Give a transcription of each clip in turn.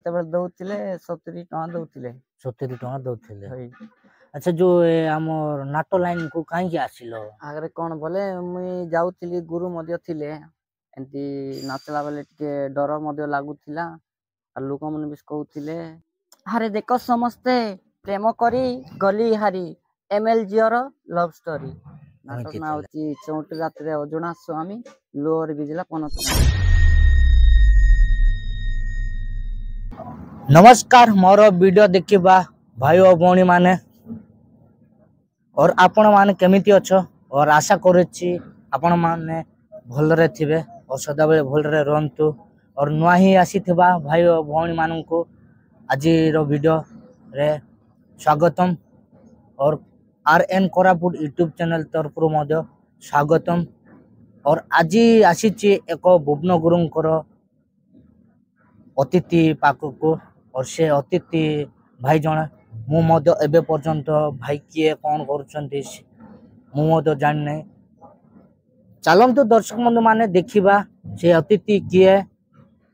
ସେତେବେଳେ ଦଉଥିଲେ 70 ଟଙ୍କା ଦଉଥିଲେ। 70 ଟଙ୍କା ଦଉଥିଲେ। ହଇ ଆଚ୍ଛା ଯୋଉ ଆମର ନାଟ ଲାଇନ କୁ କାହିଁକି ଆସିଲ? ଆଗରେ କଣ ବୋଲେ ମୁଇଁ ଯାଉଥିଲି, ଗୁରୁ ମଧ୍ୟ ଥିଲେ, ଏମିତି ନାଚିଲା ବେଳେ ଟିକେ ଡର ମଧ୍ୟ ଲାଗୁଥିଲା। ଆଉ ଲୋକମାନେ ବି କହୁଥିଲେ ଆରେ ଦେଖ ସମସ୍ତେ ପ୍ରେମ କରି ଗଲି ହାରି, MLG ର ଲଭ ଷ୍ଟୋରି। ନାଟକ ଏମିତି ନାଁ ଥିଲା। ହଉଛି ଚଉଠି ରାତିରେ ଅଜଣା ସ୍ୱାମୀ, ଲୋଅର ବିଜିଲା ପନତ। ନମସ୍କାର, ମୋର ଭିଡ଼ିଓ ଦେଖିବା ଭାଇ ଓ ଭଉଣୀ ମାନେ और आपण माने केमिति अछ और आशा करूछि आपण माने भलरे थिबे और सदाबेले भलरे रहंतु। और नुआ ही आसीथिबा भाई और भौणी माननकु आजि रो वीडियो रे स्वागतम। और RN कोरापुट यूट्यूब चैनल तरफरु मध्य स्वागतम। और आजि आसीछि एको भुवन गुरुंकर अतिथि पाखकु। और से अतिथि भाई जणे मु मध्य एबे पर्यंत भाई किए कौन करुछंती मु मध्य जानि नै। चलंतु दर्शक बंधु माने देखिबा से अतिथि किए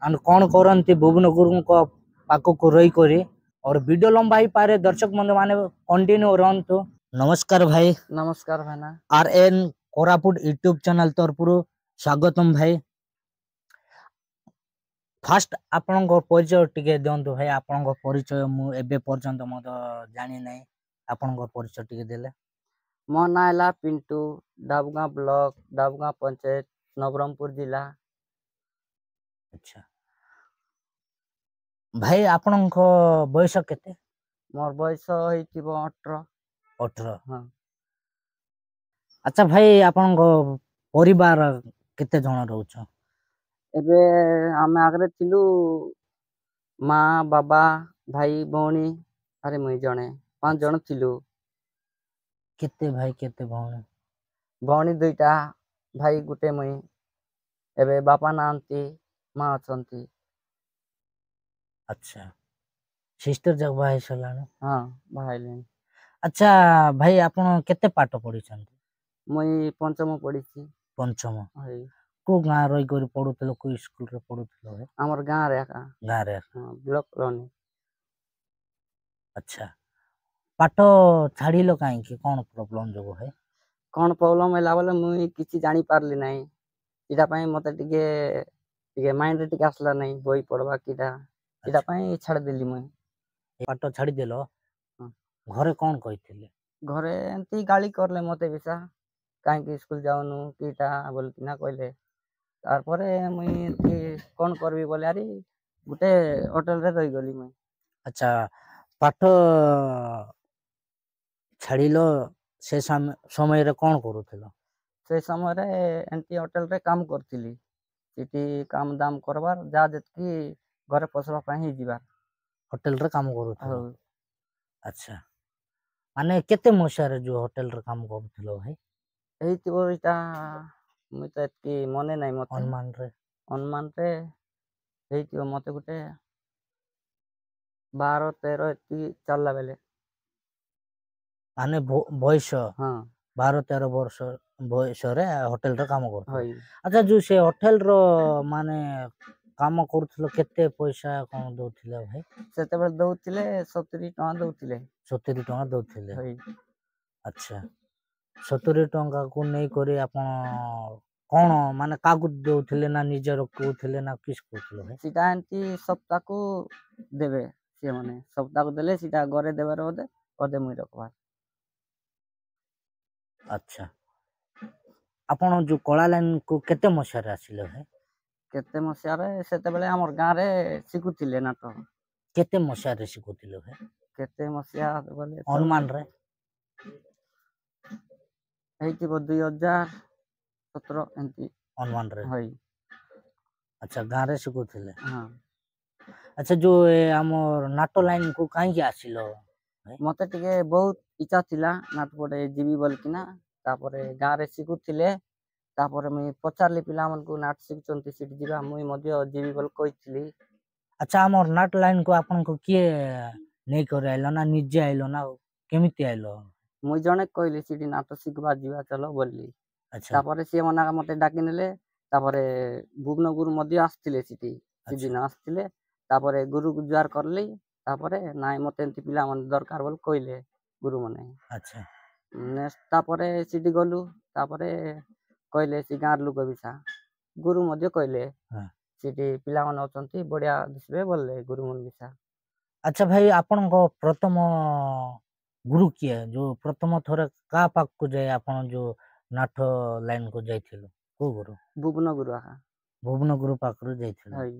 एंड कौन करंती भुवन गुरुंको पाखकु रही करी। और वीडियो लंबा ही पारे, दर्शक बंधु माने कंटिन्यू रहंतु। नमस्कार भाई। नमस्कार भाईना। RN कोरापुट यूट्यूब चैनल तरफरु स्वागतम भाई। फास्ट आपण परिचय टिके दिंतु भाई। आपण परिचय मु एबे पर्यंत मत जानि नै, आपण परिचय टिके देले। मो ना है पिंटू, डाबगां ब्लॉक, डाबगां पंचायत, नवरंगपुर जिला। अच्छा भाई, आपण बयस केते? मोर बयस होइतिबो 18। हाँ। अच्छा भाई, आपण परिवार केते जण रहउछ? एबे आमे आगरे थिलु माँ बाबा भाई भौणी अरे मुई जणे 5 जण थिलु। केते भाई केते भौणी? भौणी 2टा, भाई गुटे मुई। एबे बापा नांती, माँ अछंती। अच्छा, सिस्टर जग भाई सलाने? हाँ, भाईले। अच्छा भाई, आपण केते पाठ पढिछंती? मुई पंचम पढ़ी। पंचम। हई को गाँ रही कर पढुतलो, को स्कूल रे पढुतलो है? हमर गाँ रे का। गाँ रे। हाँ, ब्लॉक कॉलोनी। अच्छा, पाठ छाड़िलो काहे कि कोन प्रॉब्लम जगो है? कोन प्रॉब्लम हैला बोले मुई किछि जानि पारली नाही। इटा पई मते टिके माइंड रे टिके आसला नाही बही पढवा किटा। इटा पई छाड़ देली मुई। पाठ छाड़ी देलो? हाँ। घरे कोन कहिथिले? घरे एंती गाली करले मते बिसा, काहे कि स्कूल जाउनु किटा बोल किना कहले। तार परे मुई कोन करबी बोले आरी गुटे होटल रे रही गली मुई। अच्छा, पाठ छाड़िलो से समय रे कोन करूथिलो? से समय रे एंती होटल रे काम करथिली। सिटी काम दाम करबार जा जेतकी घरे पसरा पई ही जिबार। होटल रे काम करूथिलो? हौ। अच्छा, माने केते मसिया रे जो होटल रे काम करूथिलो भाई? एई तिबो इटा मुई त एतकी मने नाही मते। अनुमान रे? अनुमान रे एई तिबो मते गुटे 12 13 एतकी चलला बेले। माने बयस? हाँ। 12 13 वर्ष बयस रे होटल रे काम करथिलो। हई अच्छा, जो से होटल रो माने काम करूथिलो केते पैसा कोन दउथिले भाई? सेते बेले दउथिले 70 टଙ୍କା दउथिले। 70 टଙ୍କା दउथिले? हई अच्छा, 70 टଙ୍କା को नहीं करी आपण कोन माने कागु दउथिले ना निजे रखुथिले ना किस करथिले भाई? सिटा एंती सप्ताह को देबे से माने सप्ताह को देले सिटा घरे देबार ओदे ओदे मुई रखबार। अच्छा, आपण जो कला लाइन को केते मसिया रे आसिले भाई? केते मसिया रे सेते बेले हमर गाँ रे सिखुथिले नाटक। केते मसिया रे सिखुथिले भाई? केते मसिया बोले अनुमान रे? हेइतिबो 2017 एंती। अनुमान रे? हई अच्छा, गाँ रे सिखुथिले? हाँ। अच्छा, जो हमर नाटो लाइन को काहे आसिलो भाई? मते टिके बहुत इच्छा थिला नाट पटे जीवी बोल किना। तापरे गाँ रे सिखुथिले, तापरे मुई पचारली पिला मन को नाट सिखचंती सिटी जिबा मुई मध्य जीवी बोल कहितली। अच्छा, हमर नाट लाइन को आपन को किए नहीं करे आइलो ना निजे आइलो ना केमिति आइलो? मुई जणे कहली सिटी नाटक सिखबा जिबा चलो बोलली। अच्छा। तापरे से मना मते डाकी नेले। तापरे भुवन गुरु मध्य आस्थिले सिटी सिदिन आस्थिले। ତାପରେ ଗୁରୁକୁ ଜୁହାର କଲି। ତାପରେ ନାଇଁ ମତେ ଏମିତି ପିଲାମାନେ ଦରକାର ବୋଲି କହିଲେ ଗୁରୁମାନେ। ଆଚ୍ଛା ନେକ୍ସଟ ତାପରେ ସେଠି ଗଲୁ। ତାପରେ କହିଲେ ସେ ଗାଁର ଲୋକ ବିଷା ଗୁରୁ ମଧ୍ୟ କହିଲେ ହଁ। ସେଠି ପିଲାମାନେ ଅଛନ୍ତି ବଢିଆ ଦିଶିବେ ବୋଲିଲେ ଗୁରୁମାନେ ବିଷା। ଆଚ୍ଛା ଭାଇ ଆପଣଙ୍କ ପ୍ରଥମ ଗୁରୁ କିଏ ଯୋଉ ପ୍ରଥମ ଥର କାହା ପାଖକୁ ଯାଇ ଆପଣ ଯୋଉ ନାଟ ଲାଇନ କୁ ଯାଇଥିଲୁ କୋଉ ଗୁରୁ? ଭୁବନ ଗୁରୁ ଆକା। ଭୁବନ ଗୁରୁ ପାଖରୁ ଯାଇଥିଲୁ। ହଇ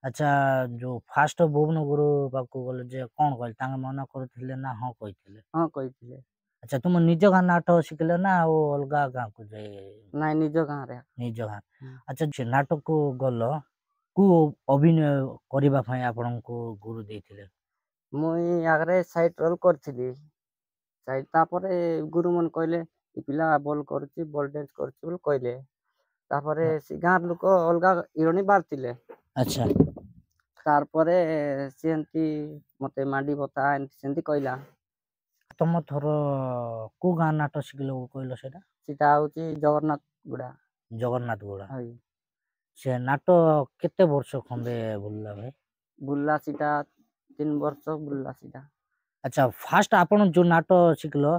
ଆଚ୍ଛା ଯୋଉ ଫାଷ୍ଟ ଭୁବନ ଗୁରୁ ପାଖକୁ ଗଲେ ଯେ କଣ କହିଲେ ତାଙ୍କେ ମନା କରୁଥିଲେ ନା ହଁ କହିଥିଲେ? ହଁ କହିଥିଲେ। ଆଚ୍ଛା ତୁମ ନିଜ ଗାଁ ନାଟ ଶିଖିଲେ ନା ଆଉ ଅଲଗା ଗାଁକୁ ଯାଇ? ନାଇଁ ନିଜ ଗାଁରେ। ନିଜ ଗାଁ। ଆଚ୍ଛା ସେ ନାଟକୁ ଗଲ କୁ ଅଭିନୟ କରିବା ପାଇଁ ଆପଣଙ୍କୁ ଗୁରୁ ଦେଇଥିଲେ? ମୁଇଁ ଆଗରେ ସାଇଡ ରୋଲ କରିଥିଲି। ସାଇଡ ତାପରେ ଗୁରୁମାନେ କହିଲେ ଏ ପିଲା ଭଲ କରୁଛି ଭଲ ଡ୍ୟାନ୍ସ କରୁଛି ବୋଲି କହିଲେ। ତାପରେ ସେ ଗାଁର ଲୋକ ଅଲଗା ହିରୋଇନ ବାହାରିଥିଲେ। ଆଚ୍ଛା ତାରପରେ ସେ ଏମିତି ମତେ ମାଣ୍ଡି ବତା ଏମିତି ସେମିତି କହିଲା। ତମ ଥର କୋଉ ଗାଁ ନାଟ ଶିଖିଲ କହିଲ ସେଇଟା? ସେଟା ହଉଛି ଜଗନ୍ନାଥ ଗୁଡା। ଜଗନ୍ନାଥ ଗୁଡା। ହଇ ସେ ନାଟ କେତେ ବର୍ଷ ଖଣ୍ଡେ ବୁଲିଲା ଭାଇ? ବୁର୍ଲା ସେଟା 3 ବର୍ଷ ବୁର୍ଲା ସେଟା। ଆଚ୍ଛା ଫାଷ୍ଟ ଆପଣ ଯୋଉ ନାଟ ଶିଖିଲ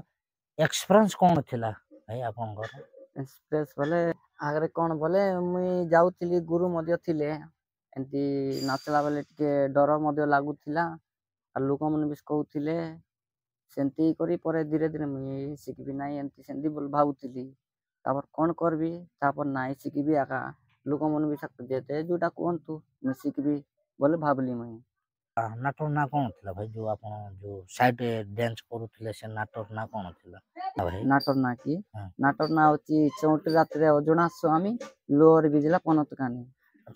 ଏକ୍ସପିରିଏନ୍ସ କଣ ଥିଲା ଭାଇ ଆପଣଙ୍କର? ଏକ୍ସପ୍ରେସ ବୋଲେ ଆଗରେ କଣ ବୋଲେ ମୁଇଁ ଯାଉଥିଲି ଗୁରୁ ମଧ୍ୟ ଥିଲେ। ଏମିତି ନାଚିଲା ବେଳେ ଟିକେ ଡର ମଧ୍ୟ ଲାଗୁଥିଲା। ଆଉ ଲୋକମାନେ ବି କହୁଥିଲେ। ସେମିତି କରି ପରେ ଧୀରେ ଧୀରେ ମୁଇଁ ଶିଖିବି ନାହିଁ ଏମିତି ସେମିତି ବୋଲି ଭାବୁଥିଲି। ତାପରେ କଣ କରିବି ତାପରେ ନାଇଁ ଶିଖିବି ଆକା ଲୋକମାନେ ବି ଯେତେ ଯୋଉଟା କୁହନ୍ତୁ ମୁଁ ଶିଖିବି ବୋଲି ଭାବିଲି ମୁଇଁ। ନାଟର ନାଁ କଣ ଥିଲା ଭାଇ ଯୋଉ ଆପଣ ଯୋଉ ସାଇଡ ଡ୍ୟାନ୍ସ କରୁଥିଲେ ସେ ନାଟର ନାଁ କଣ ଥିଲା? ଭାଇ ନାଟର ନା କି ହଁ। ନାଟର ନାଁ ହଉଛି ଚଉଠି ରାତିରେ ଅଜଣା ସ୍ୱାମୀ ଲୋଅରେ ବିଜିଲା ପନତ କାନି।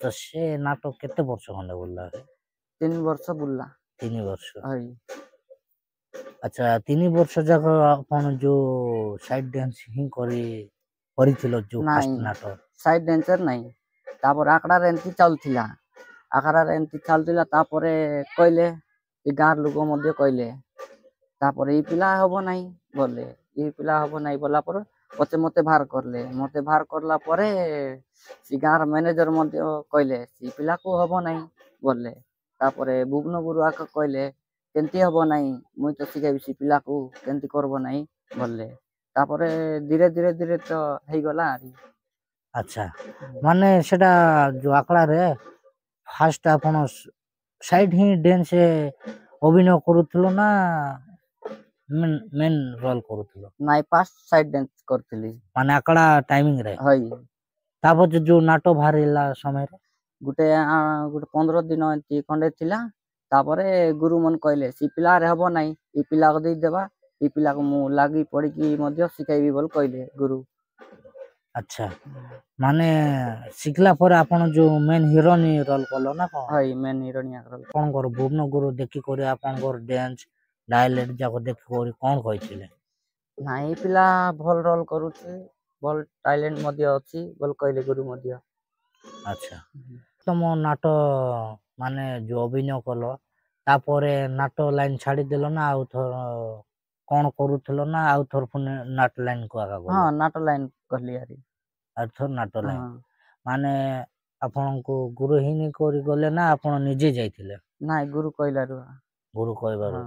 ତ ସେ ନାଟକ କେତେ ବର୍ଷ ଖଣ୍ଡେ ବୁଲିଲା? 3 ବର୍ଷ ବୁଲିଲା। 3 ବର୍ଷ। ହଇ ଆଚ୍ଛା 3 ବର୍ଷ ଯାକ ଆପଣ ଯୋଉ ସାଇଡ ଡ୍ୟାନ୍ସ ହିଁ କରିଥିଲ ଯୋଉ ନାଇଁ ଫାଷ୍ଟ ନାଟ? ସାଇଡ ଡ୍ୟାନ୍ସର ନାଇଁ ତାପରେ ଆଖଡାରେ ଏମିତି ଚାଲୁଥିଲା। ଆଖଡାରେ ଏମିତି ଚାଲୁଥିଲା ତାପରେ କହିଲେ ଏ ଗାଁର ଲୋକ ମଧ୍ୟ କହିଲେ। ତାପରେ ଏଇ ପିଲା ହବ ନାହିଁ ଗଲେ ଏଇ ପିଲା ହବ ନାହିଁ ଗଲା ପରେ ମତେ ବାହାର କରିଲେ ମତେ ବାହାର କରିଲା ପରେ ସେ ଗାଁର ମ୍ୟାନେଜର ମଧ୍ୟ କହିଲେ ସେ ପିଲାକୁ ହବ ନାହିଁ ଗଲେ। ତାପରେ ଭୁବନ ଗୁରୁ ଆକ କହିଲେ କେମିତି ହବ ନାହିଁ ମୁଇଁ ତ ଶିଖେଇବି ସେ ପିଲାକୁ କେମିତି କରିବ ନାହିଁ ଗଲେ। ତାପରେ ଧୀରେ ଧୀରେ ଧୀରେ ତ ହେଇଗଲା। ଆଚ୍ଛା ମାନେ ସେଟା ଯୋଉ ଆଖଡ଼ାରେ ଫାଷ୍ଟ ଆପଣ ସାଇଡ ହିଁ ଡ୍ୟାନ୍ସ ଅଭିନୟ କରୁଥିଲ ନା ମେନ୍ ରୋଲ କରୁଥିଲ? ନାଇଁ ଫାଷ୍ଟ ସାଇଡ ଡ୍ୟାନ୍ସ କରିଥିଲି। ମାନେ ଆଖଡା ଟାଇମିଂ ରେ ହଇ ତାପରେ ଯୋଉ ନାଟ ବାହାରିଲା ସମୟରେ? ଗୋଟେ 15 ଦିନ ଏମିତି ଖଣ୍ଡେ ଥିଲା। ତାପରେ ଗୁରୁ ମାନେ କହିଲେ ସେ ପିଲାରେ ହବ ନାହିଁ ଏ ପିଲାକୁ ଦେଇଦେବା। ଏ ପିଲାକୁ ମୁଁ ଲାଗି ପଡିକି ମଧ୍ୟ ଶିଖେଇବି ବୋଲି କହିଲେ ଗୁରୁ। ଆଚ୍ଛା ମାନେ ଶିଖିଲା ପରେ ଆପଣ ଯୋଉ ମେନ୍ ହିରୋଇନ ରୋଲ କଲ ନା କଣ? ହଇ ମେନ୍ ହିରୋଇନ ରୋଲ। ଆପଣଙ୍କର ଭୁବନ ଗୁରୁ ଦେଖିକରି ଆପଣଙ୍କର ଡ୍ୟାନ୍ସ ଡାଇଲେକ୍ଟ ଯାକ ଦେଖିକରି କଣ କହିଥିଲେ? ନାଇଁ ପିଲା ଭଲ ରୋଲ କରୁଛି। ଭଲ ଟ୍ୟାଲେଣ୍ଟ ମଧ୍ୟ ଅଛି ବୋଲି କହିଲେ ଗୁରୁ ମଧ୍ୟ। ଆଚ୍ଛା ତମ ନାଟ ମାନେ ଯୋଉ ଅଭିନୟ କଲ ତାପରେ ନାଟ ଲାଇନ ଛାଡିଦେଲ ନା ଆଉ ଥର କଣ କରୁଥିଲ ନା ଆଉ ଥର ପୁଣି ନାଟ ଲାଇନ କୁ ଆଗ ହଁ ଗଲ? ନାଟ ଲାଇନ କଲି ଆରି। ଆର ଥର ନାଟ ହଁ ଲାଇନ ମାନେ ଆପଣଙ୍କୁ ଗୁରୁ ହେଇନି କରି ଗଲେ ନା ଆପଣ ନିଜେ ଯାଇଥିଲେ? ନାଇଁ ଗୁରୁ କହିଲାରୁ ଗୁରୁ କହିବାରୁ ହଁ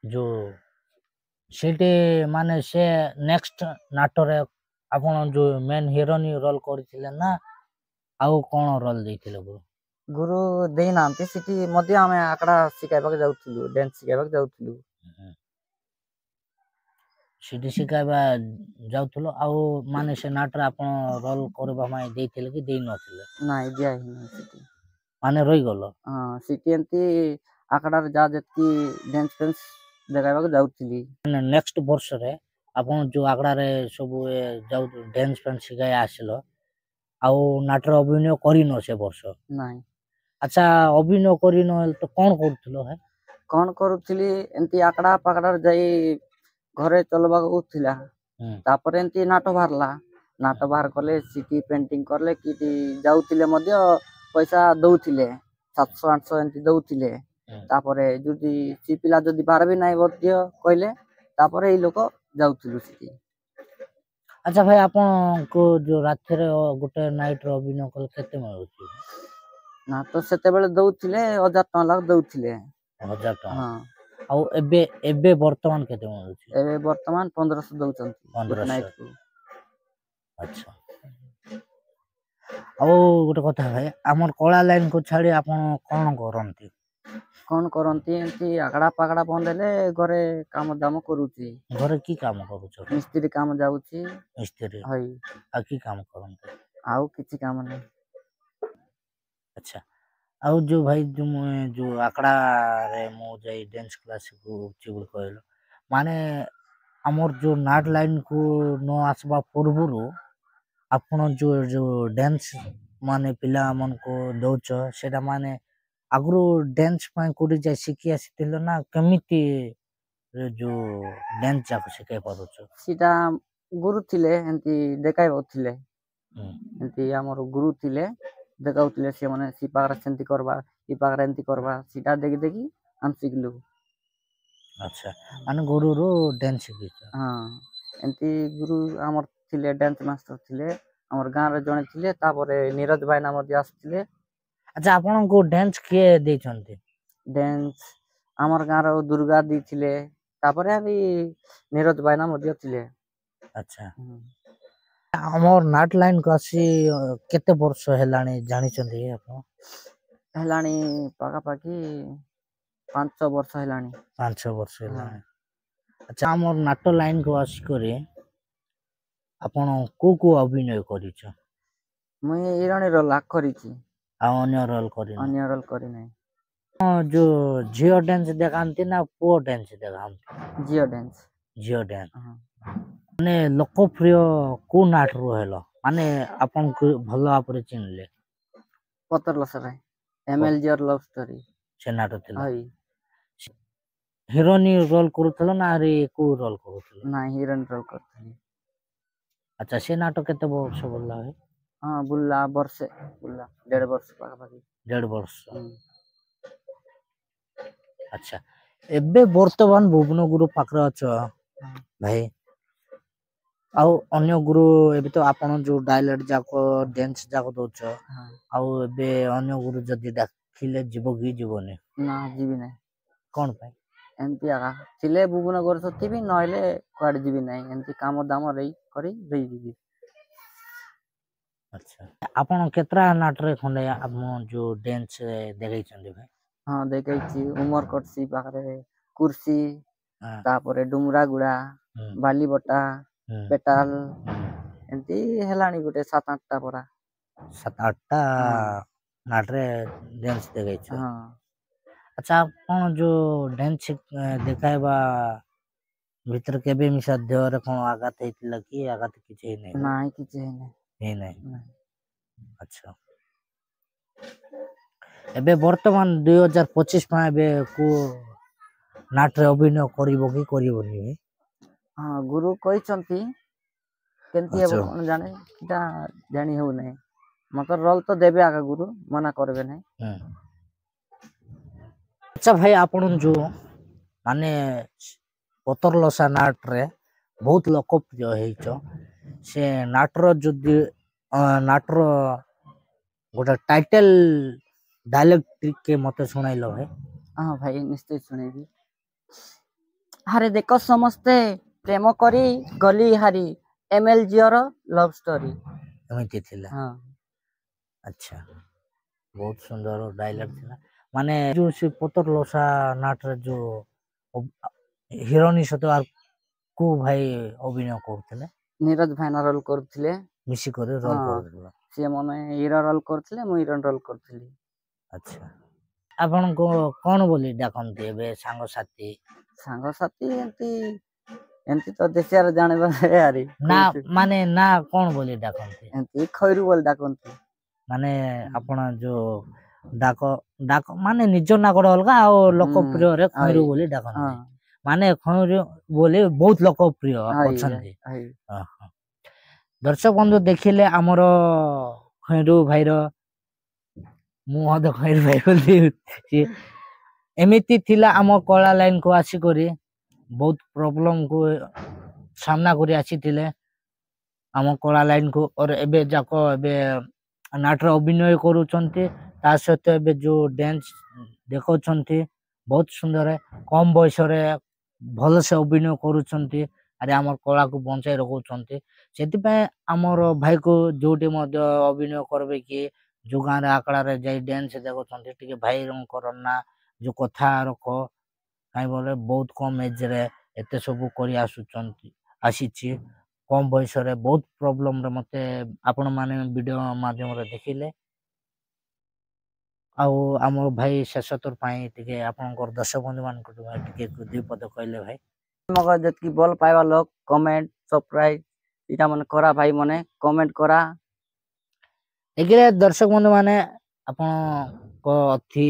ଯୋଉ ସେଇଠି ମାନେ ସେ ନେକ୍ସଟ ନାଟରେ ଆପଣ ଯୋଉ ମେନ୍ ହିରୋଇନ ରୋଲ କରିଥିଲେ ନା ଆଉ କଣ ରୋଲ ଦେଇଥିଲେ ଗୁରୁ? ଗୁରୁ ଦେଇନାହାନ୍ତି ସେଠି ମଧ୍ୟ ଆମେ ଆକଡା ଶିଖାଇବାକୁ ଯାଉଥିଲୁ ଡ୍ୟାନ୍ସ ଶିଖାଇବାକୁ ଯାଉଥିଲୁ। ସେଠି ଶିଖାଇବା ଯାଉଥିଲ ଆଉ ମାନେ ସେ ନାଟରେ ଆପଣ ରୋଲ କରିବା ପାଇଁ ଦେଇଥିଲେ କି ଦେଇ ନଥିଲେ? ନାଇଁ ଦିଆ ହେଇନି ସେଠି। ମାନେ ରହିଗଲ? ହଁ ସେଠି ଏମତି ଆଖଡାରେ ଯାହା ଯେତିକି ଡ୍ୟାନ୍ସ ଫ୍ୟାନ୍ସ ଦେଖାଇବାକୁ ଯାଉଥିଲି। ମାନେ ନେକ୍ସଟ ବର୍ଷରେ ଆପଣ ଯୋଉ ଆଗଡାରେ ସବୁ ଯାଉ ଡ୍ୟାନ୍ସ ଫ୍ୟାନ୍ସ ଶିଖାଇ ଆସିଲ ଆଉ ନାଟରେ ଅଭିନୟ କରିନ ସେ ବର୍ଷ? ନାଇଁ। ଆଚ୍ଛା ଅଭିନୟ କରିନ ହେଲେ ତ କଣ କରୁଥିଲ ହେ? କଣ କରୁଥିଲି ଏମିତି ଆକଡା ପାକଡାରେ ଯାଇ ଘରେ ଚଲବାକୁ ଥିଲା। ହୁଁ। ତାପରେ ଏମିତି ନାଟ ବାହାରିଲା। ନାଟ ବାହାର କଲେ ସିଟି ପେଣ୍ଟିଂ କଲେ କିଟି ଯାଉଥିଲେ ମଧ୍ୟ ପଇସା ଦଉଥିଲେ 700 800 ଏମିତି ଦଉଥିଲେ। ତାପରେ ଯଦି ସେ ପିଲା ଯଦି ବାରବି ନାହିଁ ମଧ୍ୟ କହିଲେ ତାପରେ ଏଇ ଲୋକ ଯାଉଥିଲୁ ସେଠି। ଆଚ୍ଛା ଭାଇ ଆପଣଙ୍କୁ ଯୋଉ ରାତିରେ ଗୋଟେ ନାଇଟରେ ଅଭିନୟ କଲେ କେତେ ମିଳୁଛି? ନା ତ ସେତେବେଳେ ଦଉଥିଲେ 1000 ଟଙ୍କା ଲାଖ ଦଉଥିଲେ। 1000 ଟଙ୍କା। ହଁ ଆଉ ଏବେ ଏବେ ବର୍ତ୍ତମାନ କେତେ ମିଳୁଛି? ଏବେ ବର୍ତ୍ତମାନ 1500 ଦଉଛନ୍ତି ଗୋଟେ 1500। ନାଇଟ୍ କୁ। ଆଚ୍ଛା। ଆଉ ଗୋଟେ କଥା ଭାଇ, ଆମର କଳା ଲାଇନ କୁ ଛାଡି ଆପଣ କଣ କରନ୍ତି? କଣ କରନ୍ତି ଏମିତି ଆଗଡା ପାଗଡା ବନ୍ଦ ହେଲେ ଘରେ କାମ ଦାମ କରୁଛି। ଘରେ କି କାମ କରୁଛ? ମିସ୍ତ୍ରୀ କାମ ଯାଉଛି। ମିସ୍ତ୍ରୀ। ହଇ ଆଉ କି କାମ କରନ୍ତି? ଆଉ କିଛି କାମ ନାହିଁ। ଆଚ୍ଛା। ଆଉ ଯୋଉ ଭାଇ ଯୋଉ ଆଖଡାରେ ମୁଁ ଯାଇ ଡ୍ୟାନ୍ସ କ୍ଲାସ କରୁଛି ବୋଲି କହିଲ, ମାନେ ଆମର ଯୋଉ ନାଟ ଲାଇନ କୁ ନ ଆସିବା ପୂର୍ବରୁ ଆପଣ ଯୋଉ ଡ୍ୟାନ୍ସ ମାନେ ପିଲାମାନଙ୍କୁ ଦଉଛ, ସେଇଟା ମାନେ ଆଗରୁ ଡ୍ୟାନ୍ସ ପାଇଁ କୋଉଠି ଯାଇ ଶିଖି ଆସିଥିଲ ନା କେମିତି ଯୋଉ ଡ୍ୟାନ୍ସ ଯାକ ଶିଖାଇ ପାରୁଛ? ସେଟା ଗୁରୁ ଥିଲେ ଏମିତି ଦେଖାଇବଥିଲେ। ହୁଁ। ଏମିତି ଆମର ଗୁରୁ ଥିଲେ ଦେଖାଉଥିଲେ, ସେମାନେ ସେ ପାଖରେ ସେମିତି କରବା ଏ ପାଖରେ ଏମିତି କରବା, ସେଟା ଦେଖି ଦେଖି ଆମେ ଶିଖିଲୁ। ଆଚ୍ଛା, ମାନେ ଗୁରୁରୁ ଡ୍ୟାନ୍ସ ଶିଖିଛ? ହଁ ଏମିତି ଗୁରୁ ଆମର ଥିଲେ, ଡ୍ୟାନ୍ସ ମାଷ୍ଟର ଥିଲେ ଆମର ଗାଁରେ ଜଣେ ଥିଲେ, ତାପରେ ନିରଜ ଭାଇନା ମଧ୍ୟ ଆସିଥିଲେ। ଆଚ୍ଛା, ଆପଣଙ୍କୁ ଡ୍ୟାନ୍ସ କିଏ ଦେଇଛନ୍ତି? ଡ୍ୟାନ୍ସ ଆମର ଗାଁର ଦୁର୍ଗା ଦେଇଥିଲେ, ତାପରେ ବି ନିରଜ ଭାଇନା ମଧ୍ୟ ଥିଲେ। ଆଚ୍ଛା। ଆମର ନାଟ ଲାଇନ କୁ ଆସି କେତେ ବର୍ଷ ହେଲାଣି ଜାଣିଛନ୍ତି କି ଆପଣ? ହେଲାଣି ପାଖାପାଖି 5-6 ବର୍ଷ ହେଲାଣି। 5-6 ବର୍ଷ ହଁ ହେଲାଣି। ଆଚ୍ଛା, ଆମର ନାଟ ଲାଇନ କୁ ଆସିକରି ଆପଣ କୋଉ ଅଭିନୟ କରିଛ? ମୁଇଁ ହିରୋଇନ ରୋଲ କରିଛି। ଆଉ ଅନ୍ୟ ରୋଲ କରିନ? ଅନ୍ୟ ରୋଲ କରିନାହିଁ। ହଁ, ଯୋଉ ଝିଅ ଡ୍ୟାନ୍ସ ଦେଖାନ୍ତି ନା ପୁଅ ଡ୍ୟାନ୍ସ ଦେଖାନ୍ତି? ଝିଅ ଡ୍ୟାନ୍ସ। ଝିଅ ଡ୍ୟାନ୍ସ। ମାନେ ଲୋକପ୍ରିୟ କୋଉ ନାଟ ରୁ ହେଲ, ମାନେ ଆପଣଙ୍କୁ ଭଲ ଭାବରେ ଚିହ୍ନିଲେ? ପତର ଲସାରେ MLG ଲଭ ଷ୍ଟୋରି। ସେ ନାଟ ଥିଲା। ହଇ ହିରୋଇନ ରୋଲ କରୁଥିଲ ନା ଆରେ କୋଉ ରୋଲ କରୁଥିଲ? ନାଇଁ ହିରୋଇନ ରୋଲ କରିଥିଲି। ଆଚ୍ଛା, ସେ ନାଟକ କେତେ ବର୍ଷ ବୁଲିଲା ଭାଇ? ହଁ ବୁଲିଲା ବର୍ଷେ, ବୁଲିଲା 1.5 ବର୍ଷ ପାଖାପାଖି। 1.5 ବର୍ଷ। ହୁଁ। ଆଚ୍ଛା, ଏବେ ବର୍ତ୍ତମାନ ଭୁବନଗୁରୁ ପାଖରେ ଅଛ ଭାଇ। ଆଉ ଅନ୍ୟ ଗୁରୁ ଏବେ ତ ଆପଣ ଯୋଉ ଡାଇଲଟ ଯାକ ଡ୍ୟାନ୍ସ ଯାକ ଦଉଛ, ହଁ ଆଉ ଏବେ ଅନ୍ୟ ଗୁରୁ ଯଦି ଡାକିଲେ ଯିବ କି ଯିବନି? ନା ଯିବି ନାହିଁ। କଣ ପାଇଁ? ଏମିତି ଆକା ଥିଲେ ଭୁବନଗର ଥିବି, ନହେଲେ କୁଆଡେ ଯିବି ନାହିଁ, ଏମିତି କାମ ଦାମ କରି ଦେଇଯିବି। ଆଚ୍ଛା, ଆପଣ କେତେଟା ନାଟରେ ଖଣ୍ଡେ ଆପଣ ଯୋଉ ଡ୍ୟାନ୍ସ ଦେଖେଇଛନ୍ତି ଭାଇ? ହଁ ଦେଖେଇଛି ଉମରକୋଟ ପାଖରେ, କୁର୍ସି ହଁ। ତାପରେ ଡୁମରା ଗୁଡା, ହୁଁ ବାଲିବଟା, ହୁଁ ପେଟାଲ ହୁଁ। ଏମିତି ହେଲାଣି ଗୋଟେ 7-8ଟା ପରା। 7-8ଟା ହଁ ନାଟରେ ଡ୍ୟାନ୍ସ ଦେଖେଇଛ। ହଁ ଆଚ୍ଛା, ଆପଣ ଯୋଉ ଡ୍ୟାନ୍ସ ଦେଖାଇବା ଭିତରେ କେବେ ମିଶା ଦେହରେ କଣ ଆଘାତ ହେଇଥିଲା କି ଆଘାତ କିଛି ହେଇନାହିଁ ଭାଇ? ନାଇଁ କିଛି ହେଇନି। ହେଇନାହିଁ। ନାଇଁ। ଆଚ୍ଛା। ଏବେ ବର୍ତ୍ତମାନ 2025 ପାଇଁ ଏବେ କୋଉ ନାଟରେ ଅଭିନୟ କରିବ କି କରିବନି ଭାଇ? ହଁ ଗୁରୁ କହିଛନ୍ତି, କେମିତି ଆଚ୍ଛା ହେବ କଣ ଜାଣେ? ସେଟା ଜାଣି ହଉନାହିଁ, ମତେ ରୋଲ ତ ଦେବେ ଆଗା ଗୁରୁ ମନା କରିବେ ନାହିଁ। ହୁଁ। ଆଚ୍ଛା ଭାଇ, ଆପଣ ଯୋଉ ମାନେ ପତର ଲସା ନାଟରେ ବହୁତ ଲୋକପ୍ରିୟ ହେଇଛ, ସେ ନାଟର ଯଦି ନାଟର ଗୋଟେ ଟାଇଟେଲ ଡାଇଲଗ ଟିକେ ମତେ ଶୁଣାଇଲ ଭାଇ। ହଁ ଭାଇ ନିଶ୍ଚୟ ଶୁଣେଇବି। ଆରେ ଦେଖ ସମସ୍ତେ ପ୍ରେମ କରି ଗଲି ହାରି, MLG ଲଭ ଷ୍ଟୋରି। ଏମିତି ଥିଲା। ହଁ ଆଚ୍ଛା, ବହୁତ ସୁନ୍ଦର ଡାଇଲଗ ଥିଲା। ମାନେ ଯୋଉ ସେ ପତର ଲସା ନାଟରେ ଯୋଉ ହିରୋଇନୀ ସହିତ ଆଉ କୋଉ ଭାଇ ଅଭିନୟ କରୁଥିଲେ? ନିରଜ ଭାଇନା ରୋଲ କରୁଥିଲେ। ମିଶିକରି ହଁ ରୋଲ କରୁଥିଲ। ସିଏ ମାନେ ହିରୋ ରୋଲ କରୁଥିଲେ, ମୁଁ ହିରୋଇନ ରୋଲ କରୁଥିଲି। ଆଚ୍ଛା, ଆପଣଙ୍କୁ କଣ ବୋଲି ଡାକନ୍ତି ଏବେ ସାଙ୍ଗସାଥି? ସାଙ୍ଗସାଥି ଏମତି ଏମତି ତ ଦେଶିଆରେ ଜାଣିବା ଆରି ନା କହୁଛୁ ମାନେ ନା କଣ ବୋଲି ଡାକନ୍ତି? ଏମିତି ଖଇରୁ ବୋଲି ଡାକନ୍ତି। ମାନେ ଆପଣ ଯୋଉ ଡାକ ମାନେ ନିଜ ନା ଗୋଟେ ଅଲଗା, ଆଉ ହୁଁ ଲୋକପ୍ରିୟରେ ଆଇ ଖଇରୁ ବୋଲି ହଁ ଡାକନ୍ତି। ମାନେ ଖଇରୁ ବୋଲି ବହୁତ ଲୋକପ୍ରିୟ ଆଇ ଅଛନ୍ତି। ଆଇ ଓହୋ। ଦର୍ଶକ ବନ୍ଧୁ ଦେଖିଲେ ଆମର ଖଇରୁ ଭାଇର ମୁଁ ଖଇରୁ ଭାଇ ବୋଲି ଏମିତି ଥିଲା ଆମ କଳା ଲାଇନ କୁ ଆସିକରି ବହୁତ ପ୍ରୋବ୍ଲେମ କୁ ସାମ୍ନା କରି ଆସିଥିଲେ। ଆମ କଳା ଲାଇନ କୁ ଏବେ ଯାକ ଏବେ ନାଟରେ ଅଭିନୟ କରୁଛନ୍ତି। ତା ସହିତ ଏବେ ଯୋଉ ଡ୍ୟାନ୍ସ ଦେଖାଉଛନ୍ତି ବହୁତ ସୁନ୍ଦର, କମ ବୟସରେ ଭଲସେ ଅଭିନୟ କରୁଛନ୍ତି। ଆରେ ଆମର କଳାକୁ ବଞ୍ଚାଇ ରଖୁଛନ୍ତି। ସେଥିପାଇଁ ଆମର ଭାଇକୁ ଯୋଉଠି ମଧ୍ୟ ଅଭିନୟ କରିବେ କି ଯୋଉ ଗାଁରେ ଆଖଡ଼ାରେ ଯାଇ ଡ୍ୟାନ୍ସ ଦେଖୁଛନ୍ତି ଟିକେ ଭାଇଙ୍କର ନା ଯୋଉ କଥା ରଖ, କାହିଁ ବୋଲେ ବହୁତ କମ ଏଜରେ ଏତେ ସବୁ କରି ଆସିଛି। କମ ବୟସରେ ବହୁତ ପ୍ରୋବ୍ଲେମରେ ମତେ ଆପଣମାନେ ଭିଡ଼ିଓ ମାଧ୍ୟମରେ ଦେଖିଲେ। ଆଉ ଆମ ଭାଇ ଶେଷ ଥର ପାଇଁ ଟିକେ ଆପଣଙ୍କର ଦର୍ଶକ ବନ୍ଧୁମାନଙ୍କୁ ଟିକେ ଦୁଇ ପଦ କହିଲେ ଭାଇ। ମଗ ଯେତିକି ଭଲ ପାଇବା ଲୋକ କମେଣ୍ଟ ସବସ୍କ୍ରାଇବ ଏଇଟା ମାନେ କରା ଭାଇ ମାନେ କମେଣ୍ଟ କରା। ଏଥିରେ ଦର୍ଶକ ବନ୍ଧୁ ମାନେ ଆପଣଙ୍କ ଅତି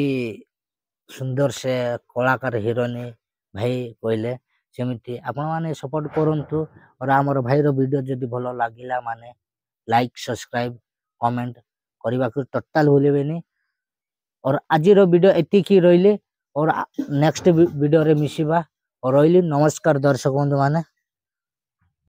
ସୁନ୍ଦର ସେ କଳାକାର ହିରୋଇନ ଭାଇ କହିଲେ, ସେମିତି ଆପଣମାନେ ସପୋର୍ଟ କରନ୍ତୁ। ଆଉ ଆମର ଭାଇର ଭିଡ଼ିଓ ଯଦି ଭଲ ଲାଗିଲା ମାନେ ଲାଇକ୍ ସବସ୍କ୍ରାଇବ କମେଣ୍ଟ କରିବାକୁ ଟୋଟାଲ ଭୁଲିବେନି। और आजिर वीडियो एतिकी रहिले और नेक्स्ट वीडियो रे मिसिबा और रहिली। नमस्कार दर्शक बंधु माने।